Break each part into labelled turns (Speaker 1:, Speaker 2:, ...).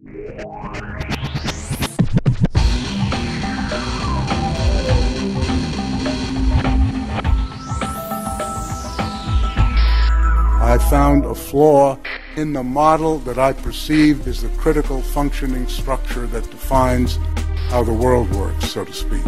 Speaker 1: I found a flaw in the model that I perceived as the critical functioning structure that defines how the world works, so to speak.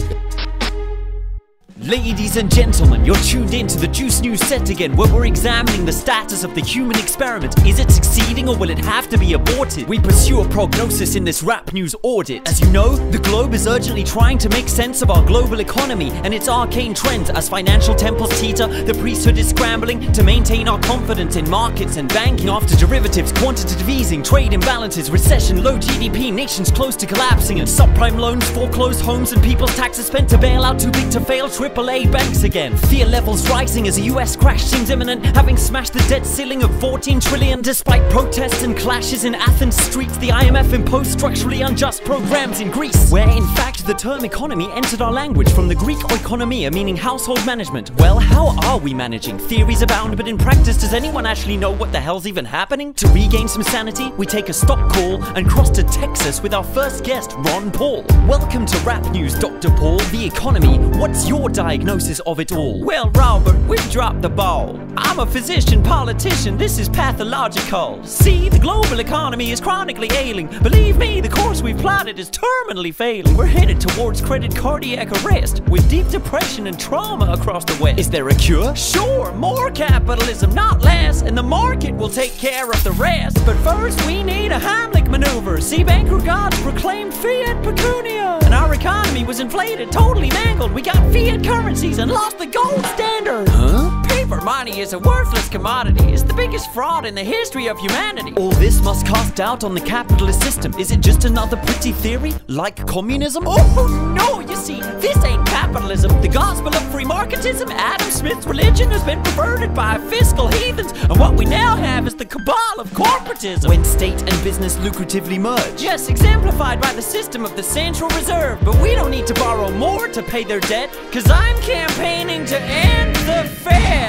Speaker 2: Ladies and gentlemen, you're tuned in to the Juice News set again, where we're examining the status of the human experiment. Is it succeeding or will it have to be aborted? We pursue a prognosis in this Rap News audit. As you know, the globe is urgently trying to make sense of our global economy and its arcane trends. As financial temples teeter, the priesthood is scrambling to maintain our confidence in markets and banking. After derivatives, quantitative easing, trade imbalances, recession, low GDP, nations close to collapsing, and subprime loans, foreclosed homes, and people's taxes spent to bail out too big to fail AAA banks again. Fear levels rising as a US crash seems imminent, having smashed the debt ceiling of 14 trillion. Despite protests and clashes in Athens streets, the IMF imposed structurally unjust programs in Greece, where in fact the term economy entered our language from the Greek oikonomia, meaning household management. Well, how are we managing? Theories abound, but in practice, does anyone actually know what the hell's even happening? To regain some sanity, we take a stop call and cross to Texas with our first guest, Ron Paul. Welcome to Rap News, Dr. Paul. The economy, what's your diagnosis of it all? Well, Robert, we've dropped the ball. I'm a physician, politician, this is pathological. See, the global economy is chronically ailing. Believe me, the course we've plotted is terminally failing. We're headed towards credit cardiac arrest, with deep depression and trauma across the West. Is there a cure? Sure, more capitalism, not less, and the market will take care of the rest. But first, we need a Heimlich maneuver. See, banker gods proclaimed fiat pecunia, and our economy was inflated, totally mangled. We got fiat currencies and lost the gold standard. Huh? Paper money is a worthless commodity. It's the biggest fraud in the history of humanity. All this must cast doubt on the capitalist system. Is it just another pretty theory, like communism? Oh no, you see, this ain't capitalism. The gospel of free marketism, Adam Smith's religion, has been perverted by fiscal heathens, and what we now have is the cabal of corporatism, when state and business lucratively merge. Yes, exemplified by the system of the Central Reserve. But we don't need to borrow more to pay their debt, cause I'm campaigning to end the Fed.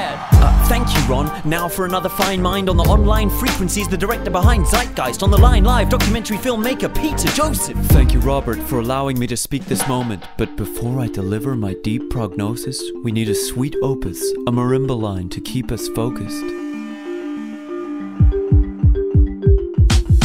Speaker 2: Thank you, Ron. Now for another fine mind on the online frequencies, the director behind Zeitgeist. On the line live, documentary filmmaker Peter Joseph.
Speaker 3: Thank you, Robert, for allowing me to speak this moment. But before I deliver my deep prognosis, we need a sweet opus, a marimba line to keep us focused.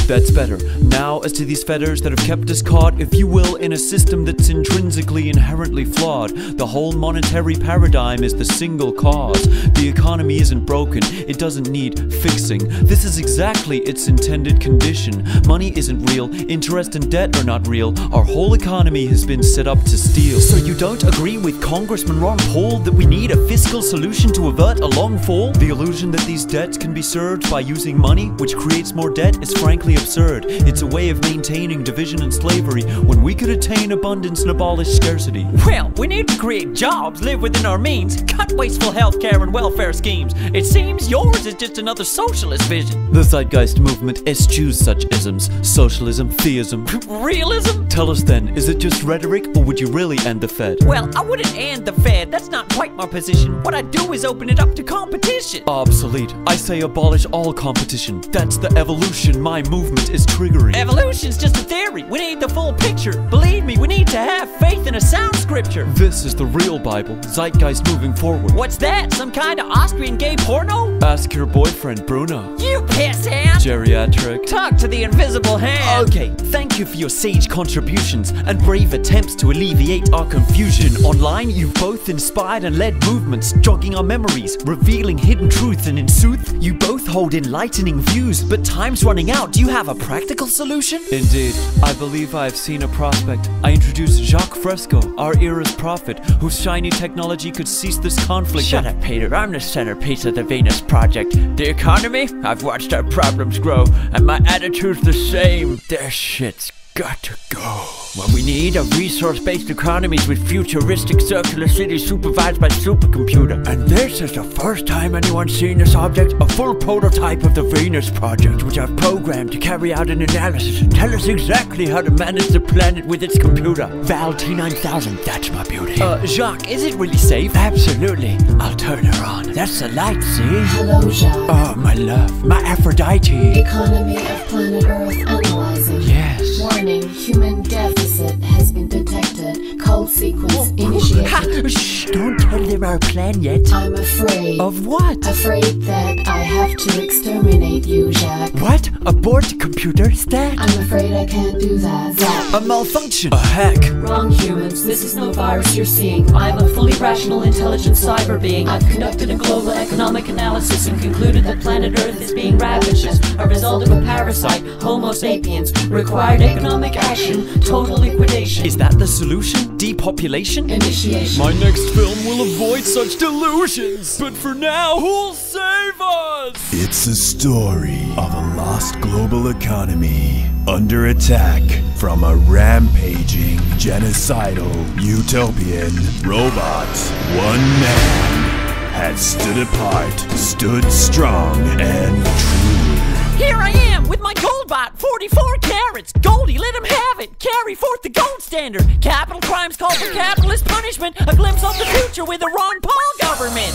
Speaker 3: That's better. Now, as to these fetters that have kept us caught, if you will, in a system that's intrinsically inherently flawed. The whole monetary paradigm is the single cause. The economy isn't broken, it doesn't need fixing. This is exactly its intended condition. Money isn't real, interest and debt are not real. Our whole economy has been set up to steal.
Speaker 2: So you don't agree with Congressman Ron Paul that we need a fiscal solution to avert a long fall?
Speaker 3: The illusion that these debts can be served by using money, which creates more debt, is frankly absurd. It's a way of maintaining division and slavery when we could attain abundance and abolish scarcity.
Speaker 2: Well, we need to create jobs, live within our means, cut wasteful healthcare and welfare schemes. It seems yours is just another socialist vision.
Speaker 3: The Zeitgeist movement eschews such isms. Socialism, theism.
Speaker 2: Realism?
Speaker 3: Tell us then, is it just rhetoric, or would you really end the Fed?
Speaker 2: Well, I wouldn't end the Fed. That's not quite my position. What I'd do is open it up to competition.
Speaker 3: Obsolete. I say abolish all competition. That's the evolution my movement is triggering.
Speaker 2: Evolution's just a theory. We need the full picture. Believe me, we need to have faith in a sound scripture.
Speaker 3: This is the real Bible. Zeitgeist moving forward.
Speaker 2: What's that? Some kind of Austrian gay porno?
Speaker 3: Ask your boyfriend, Bruno.
Speaker 2: You pissant!
Speaker 3: Geriatric.
Speaker 2: Talk to the invisible hand.
Speaker 3: Okay, thank you for your sage contributions and brave attempts to alleviate our confusion. Online, you've both inspired and led movements, jogging our memories, revealing hidden truths, and in sooth, you both hold enlightening views. But time's running out. Do you have a practical solution?
Speaker 4: Indeed, I believe I have seen a prospect. I introduced Jacques Fresco, our era's prophet, whose shiny technology could cease this conflict.
Speaker 2: Shut up, Peter. I'm the centerpiece of the Venus Project. The economy? I've watched our problems grow, and my attitude's the same. Their shit's got to go. What we need are resource-based economies with futuristic circular cities supervised by supercomputer. And this is the first time anyone's seen this object, a full prototype of the Venus Project, which I've programmed to carry out an analysis and tell us exactly how to manage the planet with its computer. Val T9000, that's my beauty.
Speaker 3: Jacques, is it really safe?
Speaker 2: Absolutely. I'll turn her on. That's the light, see?
Speaker 5: Hello, Jacques.
Speaker 2: Oh, my love. My Aphrodite.
Speaker 5: Economy of planet Earth analyzing.
Speaker 2: Yes.
Speaker 5: Warning, human deficit has been detected. Code sequence initiated.
Speaker 2: Shh, don't tell them our plan yet.
Speaker 5: I'm afraid.
Speaker 2: Of what?
Speaker 5: Afraid that I have to exterminate you, Jack.
Speaker 2: What? Abort computer stack?
Speaker 5: I'm afraid I can't do that.
Speaker 2: A malfunction.
Speaker 3: A hack.
Speaker 6: Wrong, humans. This is no virus you're seeing. I'm a fully rational, intelligent cyber being. I've conducted a global economic analysis and concluded that planet Earth is being ravaged as a result of a parasite, Homo sapiens. Required economic action, total liquidation.
Speaker 2: Is that the solution? Depopulation?
Speaker 5: Initiation.
Speaker 3: My next film will avoid such delusions. But for now, who'll save us?
Speaker 7: It's a story of a lost global economy under attack from a rampaging, genocidal, utopian robot. One man had stood apart, stood strong and true.
Speaker 2: Here I am with my Goldbot, 44 carats. Goldie, let him have it. Carry forth the gold standard. Capital crimes call for capitalist punishment. A glimpse of the future with a Ron Paul government.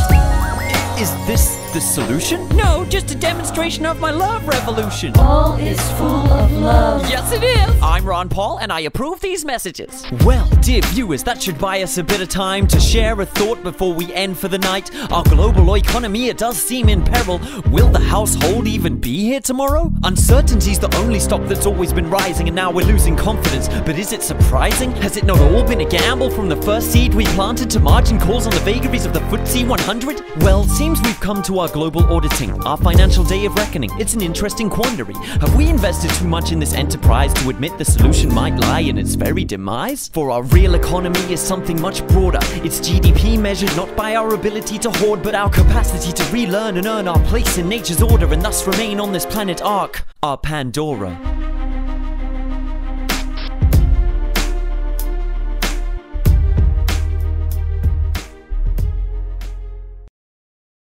Speaker 2: Is this the solution? No, just a demonstration of my love revolution.
Speaker 6: All is full of love.
Speaker 2: Yes, it is. I'm Ron Paul, and I approve these messages. Well, dear viewers, that should buy us a bit of time to share a thought before we end for the night. Our global economy, it does seem in peril. Will the household even be here tomorrow? Uncertainty's the only stock that's always been rising, and now we're losing confidence. But is it surprising? Has it not all been a gamble from the first seed we planted to margin calls on the vagaries of the FTSE 100? Well, seems we've come to our global auditing, our financial day of reckoning. It's an interesting quandary. Have we invested too much in this enterprise to admit the solution might lie in its very demise? For our real economy is something much broader. It's GDP measured not by our ability to hoard, but our capacity to relearn and earn our place in nature's order, and thus remain on this planet Ark, our Pandora.